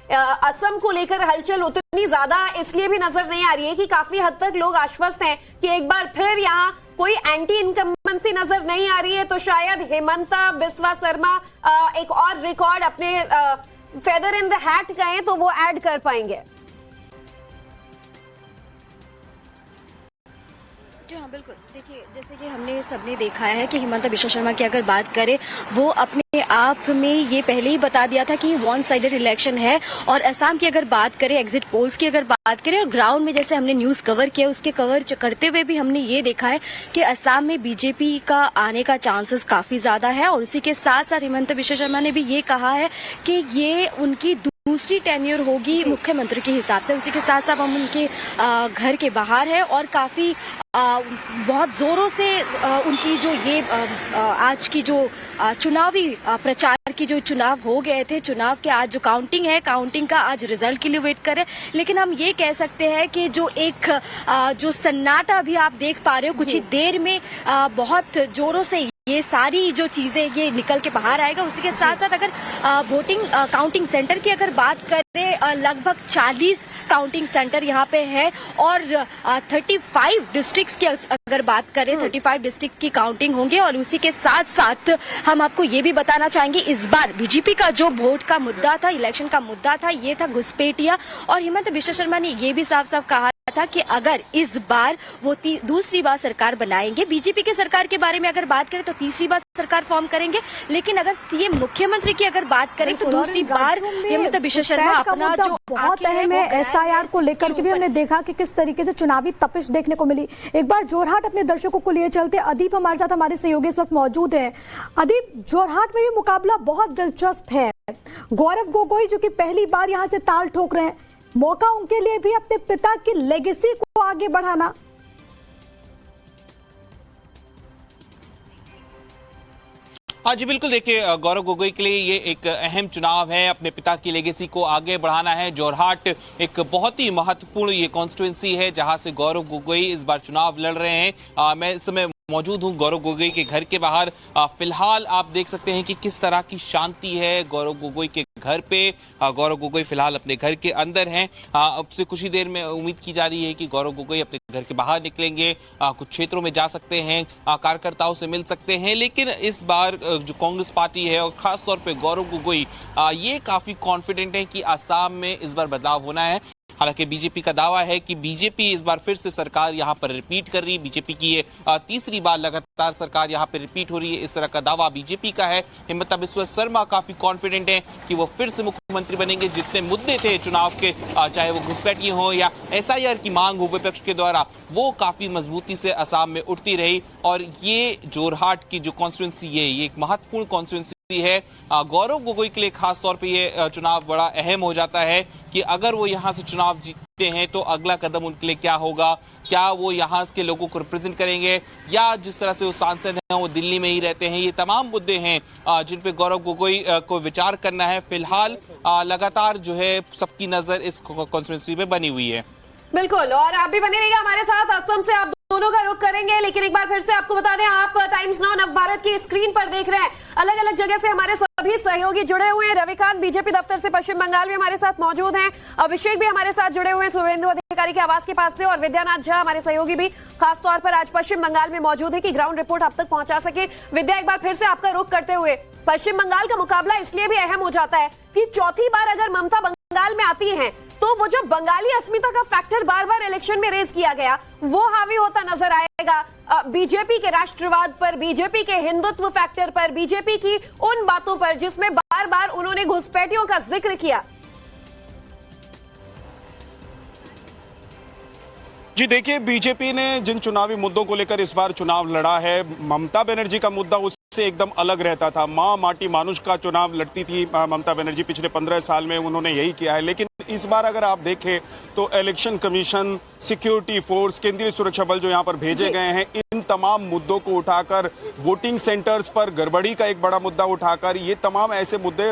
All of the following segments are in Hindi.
असम को लेकर हलचल उतनी ज्यादा इसलिए भी नजर नहीं आ रही है कि काफी हद तक लोग आश्वस्त हैं कि एक बार फिर यहाँ कोई एंटी इनकम्बेंसी नजर नहीं आ रही है, तो शायद हेमंता बिस्वा शर्मा एक और रिकॉर्ड अपने फेदर इन द हैट कहें तो वो ऐड कर पाएंगे। जी हाँ, बिल्कुल। देखिए, जैसे कि हमने सबने देखा है कि हिमंता बिस्वा शर्मा की अगर बात करें, वो अपने आप में ये पहले ही बता दिया था कि वन साइडेड इलेक्शन है। और असम की अगर बात करें, एग्जिट पोल्स की अगर बात करें और ग्राउंड में जैसे हमने न्यूज कवर किया, उसके कवर करते हुए भी हमने ये देखा है कि असम में बीजेपी का आने का चांसेस काफी ज्यादा है। और उसी के साथ साथ हिमंता बिस्वा शर्मा ने भी ये कहा है कि ये उनकी दूसरी टेन्योर होगी मुख्यमंत्री के हिसाब से। उसी के साथ साथ हम उनके घर के बाहर है और काफी बहुत जोरों से उनकी जो ये आज की जो चुनावी प्रचार की जो चुनाव हो गए थे, चुनाव के आज जो काउंटिंग है, काउंटिंग का आज रिजल्ट के लिए वेट करें। लेकिन हम ये कह सकते हैं कि जो एक जो सन्नाटा अभी आप देख पा रहे हो, कुछ ही देर में बहुत जोरों से ये सारी जो चीजें ये निकल के बाहर आएगा। उसी के साथ साथ अगर वोटिंग काउंटिंग सेंटर की अगर बात करें, लगभग 40 काउंटिंग सेंटर यहाँ पे है और 35 डिस्ट्रिक्ट्स की अगर बात करें, 35 डिस्ट्रिक्ट की काउंटिंग होंगे। और उसी के साथ साथ हम आपको ये भी बताना चाहेंगे, इस बार बीजेपी का जो वोट का मुद्दा था, इलेक्शन का मुद्दा था, ये था घुसपैठिया। और हिमंता बिस्वा शर्मा ने ये भी साफ साफ कहा था कि अगर इस बार वो दूसरी बार सरकार बनाएंगे, बीजेपी के सरकार के बारे में अगर बात करें तो तीसरी बार सरकार फॉर्म करेंगे। लेकिन अगर सीएम मुख्यमंत्री की अगर बात करें तो दूसरी बार हिमंता बिस्वा शर्मा अपना जो बहुत अहम है, एसआईआर को लेकर के भी हमने देखा कि किस तरीके से चुनावी तपिश देखने को मिली। एक बार जोरहाट अपने दर्शकों को लिए चलते, अदीप हमारे साथ हमारे सहयोगी इस वक्त मौजूद है। अदीप, जोरहाट में भी मुकाबला बहुत दिलचस्प है। गौरव गोगोई जो कि पहली बार यहाँ से ताल ठोक रहे हैं, मौका उनके लिए भी अपने पिता की लेगेसी को आगे बढ़ाना। हाँ जी, बिल्कुल। देखिए, गौरव गोगोई के लिए ये एक अहम चुनाव है, अपने पिता की लेगेसी को आगे बढ़ाना है। जोरहाट एक बहुत ही महत्वपूर्ण ये कॉन्स्टिट्यूंसी है जहां से गौरव गोगोई इस बार चुनाव लड़ रहे हैं। मैं इस समय मौजूद हूं गौरव गोगोई के घर के बाहर। फिलहाल आप देख सकते हैं कि किस तरह की शांति है गौरव गोगोई के घर पे। गौरव गोगोई फिलहाल अपने घर के अंदर हैं। अब से कुछ ही देर में उम्मीद की जा रही है कि गौरव गोगोई अपने घर के बाहर निकलेंगे, कुछ क्षेत्रों में जा सकते हैं, कार्यकर्ताओं से मिल सकते हैं। लेकिन इस बार जो कांग्रेस पार्टी है और खासतौर पे गौरव गोगोई ये काफी कॉन्फिडेंट है कि असम में इस बार बदलाव होना है। हालांकि बीजेपी का दावा है कि बीजेपी इस बार फिर से सरकार यहां पर रिपीट कर रही है। बीजेपी की ये तीसरी बार लगातार सरकार यहां पर रिपीट हो रही है, इस तरह का दावा बीजेपी का है। हिमंता बिस्वा शर्मा काफी कॉन्फिडेंट हैं कि वो फिर से मुख्यमंत्री बनेंगे। जितने मुद्दे थे चुनाव के, चाहे वो घुसपैठी हो या एसआईआर की मांग हो विपक्ष के द्वारा, वो काफी मजबूती से असम में उठती रही। और ये जोरहाट की जो कॉन्स्टिट्यूंसी है, ये एक महत्वपूर्ण कॉन्स्टिट्यूंसी है। गौरव गोगोई के लिए खास तौर पे ये चुनाव बड़ा अहम हो जाता है कि अगर वो यहां से चुनाव जीतते हैं तो अगला कदम उनके लिए क्या होगा। क्या वो यहां के लोगों को रिप्रेजेंट करेंगे या जिस तरह से वो सांसद हैं वो दिल्ली में ही रहते हैं। ये तमाम मुद्दे हैं जिन पे गौरव गोगोई को विचार करना है। फिलहाल लगातार जो है सबकी नजर इस कॉन्स्टिट्यूंसी पे बनी हुई है। बिल्कुल, और आप भी बने रहिएगा हमारे साथ। असम से आप दोनों का रुख करेंगे, लेकिन एक बार फिर से आपको बता दें, आप टाइम्स नाउ नवभारत की स्क्रीन पर देख रहे हैं। अलग अलग जगह से हमारे सभी सहयोगी जुड़े हुए हैं। रविकांत बीजेपी दफ्तर से पश्चिम बंगाल में हमारे साथ मौजूद हैं। अभिषेक भी हमारे साथ जुड़े हुए हैं शुभेंदु अधिकारी के आवास के पास से, और विद्यानाथ झा हमारे सहयोगी भी खासतौर पर आज पश्चिम बंगाल में मौजूद है कि ग्राउंड रिपोर्ट आप तक पहुंचा सके। विद्या, एक बार फिर से आपका रुख करते हुए, पश्चिम बंगाल का मुकाबला इसलिए भी अहम हो जाता है कि चौथी बार अगर ममता बंगाल में आती है तो वो जो बंगाली अस्मिता का फैक्टर बार बार इलेक्शन में रेज किया गया, वो हावी होता नजर आएगा बीजेपी के राष्ट्रवाद पर, बीजेपी के हिंदुत्व फैक्टर पर, बीजेपी की उन बातों पर जिसमें बार बार उन्होंने घुसपैठियों का जिक्र किया। जी देखिए, बीजेपी ने जिन चुनावी मुद्दों को लेकर इस बार चुनाव लड़ा है, ममता बनर्जी का मुद्दा उससे एकदम अलग रहता था। मां माटी मानुष का चुनाव लड़ती थी ममता बनर्जी, पिछले 15 साल में उन्होंने यही किया है। लेकिन इस बार अगर आप देखें तो इलेक्शन कमीशन, सिक्योरिटी फोर्स, केंद्रीय सुरक्षा बल जो यहाँ पर भेजे गए हैं, इन तमाम मुद्दों को उठाकर, वोटिंग सेंटर्स पर गड़बड़ी का एक बड़ा मुद्दा उठाकर, ये तमाम ऐसे मुद्दे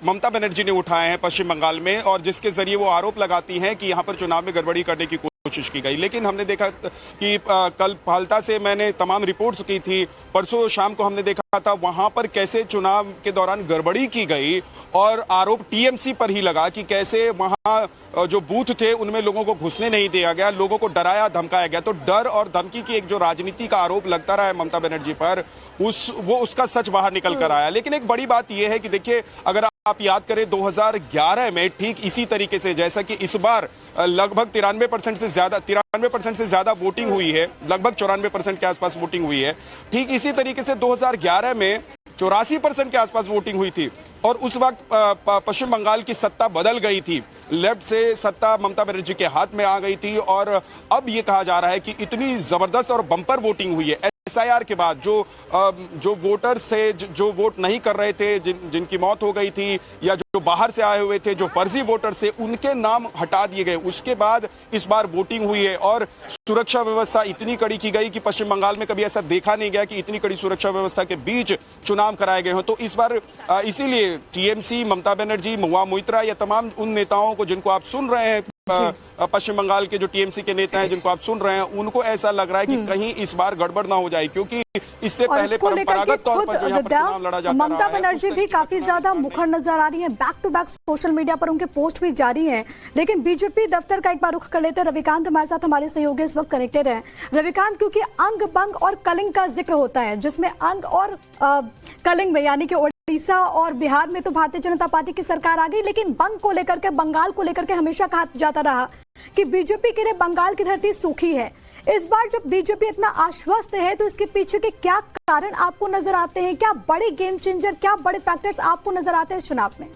ममता बनर्जी ने उठाए हैं पश्चिम बंगाल में, और जिसके जरिए वो आरोप लगाती हैं कि यहाँ पर चुनाव में गड़बड़ी करने की कोशिश की गई, लेकिन हमने देखा कि कल फालता से मैंने तमाम रिपोर्ट्स की थी, परसों शाम को हमने देखा था वहां पर कैसे चुनाव के दौरान गड़बड़ी की गई और आरोप टीएमसी पर ही लगा कि कैसे वहां जो बूथ थे उनमें लोगों को घुसने नहीं दिया गया, लोगों को डराया धमकाया गया। तो डर और धमकी की एक जो राजनीति का आरोप लगता रहा है ममता बनर्जी पर, उसका सच बाहर निकल कर आया। लेकिन एक बड़ी बात यह है कि देखिए, अगर आप याद करें 2011 में ठीक इसी तरीके से, जैसा कि इस बार लगभग 93% से ज्यादा वोटिंग हुई है, लगभग 94% के आसपास वोटिंग हुई है, ठीक इसी तरीके से 2011 में 84% के आसपास वोटिंग हुई थी और उस वक्त पश्चिम बंगाल की सत्ता बदल गई थी, लेफ्ट से सत्ता ममता बनर्जी के हाथ में आ गई थी। और अब ये कहा जा रहा है कि इतनी जबरदस्त और बम्पर वोटिंग हुई है एसआईआर के बाद, जो वोटर्स थे, जो वोट नहीं कर रहे थे, जिनकी मौत हो गई थी या जो बाहर से आए हुए थे, जो फर्जी वोटर्स थे, उनके नाम हटा दिए गए। उसके बाद इस बार वोटिंग हुई है और सुरक्षा व्यवस्था इतनी कड़ी की गई कि पश्चिम बंगाल में कभी ऐसा देखा नहीं गया कि इतनी कड़ी सुरक्षा व्यवस्था के बीच चुनाव कराए गए हों। तो इस बार इसीलिए टीएमसी, ममता बनर्जी, महुआ मोइत्रा या तमाम उन नेताओं को जिनको आप सुन रहे हैं, पश्चिम बंगाल के जो टीएमसी के नेता हैं जिनको आप सुन रहे हैं, उनको ऐसा लग रहा है कि कहीं इस बार गड़बड़ ना हो जाए, क्योंकि इससे पहले परंपरागत तौर पर जो यहाँ पर चुनाव लड़ा जाता रहा है, ममता बनर्जी भी काफी ज्यादा मुखर नजर आ रही हैं, back to back social media पर उनके पोस्ट भी जारी हैं। लेकिन बीजेपी दफ्तर का एक बार रुख कर लेते हैं। रविकांत हमारे साथ, हमारे सहयोगी इस वक्त कनेक्टेड हैं। रविकांत, क्योंकि अंग बंग और कलिंग का जिक्र होता है, जिसमें अंग और कलिंग में यानी कि उड़ीसा और बिहार में तो भारतीय जनता पार्टी की सरकार आ गई, लेकिन बंग को लेकर के, बंगाल को लेकर के हमेशा कहा जाता रहा कि बीजेपी के लिए बंगाल की धरती सूखी है। इस बार जब बीजेपी इतना आश्वस्त है तो इसके पीछे के क्या कारण आपको नजर आते हैं? क्या बड़े गेम चेंजर, क्या बड़े फैक्टर्स आपको नजर आते हैं इस चुनाव में?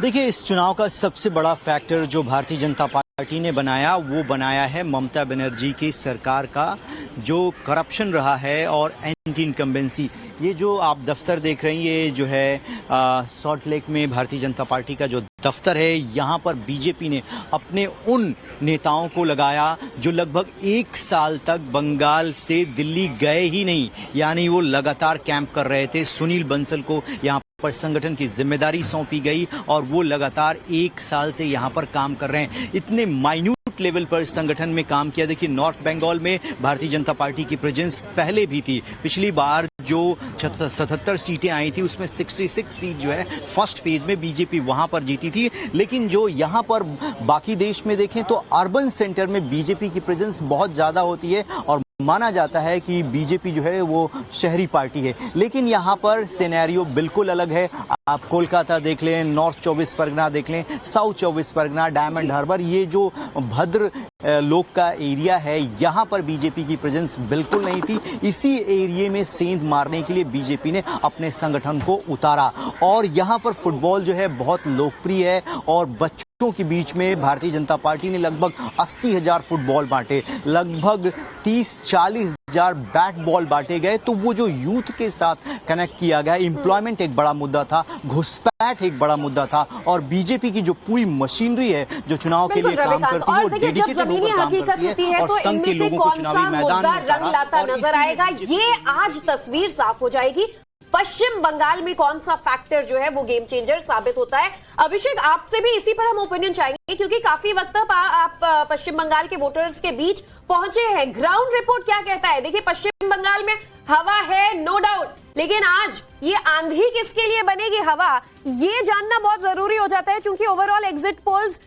देखिए, इस चुनाव का सबसे बड़ा फैक्टर जो भारतीय जनता पार्टी ने बनाया, वो बनाया है ममता बनर्जी की सरकार का जो करप्शन रहा है और एंटी इनकम्बेंसी। ये जो आप दफ्तर देख रहे हैं, ये जो है सॉल्ट लेक में भारतीय जनता पार्टी का जो दफ्तर है, यहाँ पर बीजेपी ने अपने उन नेताओं को लगाया जो लगभग 1 साल तक बंगाल से दिल्ली गए ही नहीं, यानी वो लगातार कैंप कर रहे थे। सुनील बंसल को यहाँ पर संगठन की जिम्मेदारी सौंपी गई और वो लगातार 1 साल से यहाँ पर काम कर रहे हैं। इतने माइन्यूट लेवल पर संगठन में काम किया। देखिए, नॉर्थ बंगाल में भारतीय जनता पार्टी की प्रेजेंस पहले भी थी। पिछली बार जो 77 सीटें आई थी उसमें 66 सीट जो है फर्स्ट फेज में बीजेपी वहां पर जीती थी। लेकिन जो यहाँ पर बाकी देश में देखें तो अर्बन सेंटर में बीजेपी की प्रेजेंस बहुत ज्यादा होती है और माना जाता है कि बीजेपी जो है वो शहरी पार्टी है। लेकिन यहाँ पर सिनेरियो बिल्कुल अलग है। आप कोलकाता देख लें, नॉर्थ 24 परगना देख लें, साउथ 24 परगना, डायमंड हार्बर, ये जो भद्र लोक का एरिया है, यहाँ पर बीजेपी की प्रेजेंस बिल्कुल नहीं थी। इसी एरिया में सेंध मारने के लिए बीजेपी ने अपने संगठन को उतारा और यहाँ पर फुटबॉल जो है बहुत लोकप्रिय है और बच्चों के बीच में भारतीय जनता पार्टी ने लगभग 80,000 फुटबॉल बांटे, लगभग 30-40 हजार बैट बॉल बांटे गए। तो वो जो यूथ के साथ कनेक्ट किया गया, एम्प्लॉयमेंट एक बड़ा मुद्दा था, घुसपैठ एक बड़ा मुद्दा था और बीजेपी की जो पूरी मशीनरी है जो चुनाव के लिए काम करती है, वो डेडिकेटेड होकर काम करती है और संघ के लोगों को चुनावी मैदान में रंग लाता नजर आएगा। ये आज तस्वीर साफ हो जाएगी पश्चिम बंगाल में कौन सा फैक्टर जो है वो गेम चेंजर साबित होता है। अभिषेक, आपसे भी इसी पर हम ओपिनियन चाहेंगे क्योंकि काफी वक्त तक आप पश्चिम बंगाल के वोटर्स के बीच पहुंचे हैं। ग्राउंड रिपोर्ट क्या कहता है? देखिए, पश्चिम बंगाल में हवा है, नो डाउट, लेकिन आज ये आंधी किसके लिए बनेगी हवा, ये जानना बहुत जरूरी हो जाता है क्योंकि ओवरऑल एग्जिट पोल्स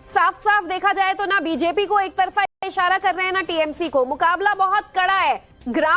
साफ साफ देखा जाए तो ना बीजेपी को एक तरफा इशारा कर रहे हैं ना टीएमसी को। मुकाबला बहुत कड़ा है। ग्राउंड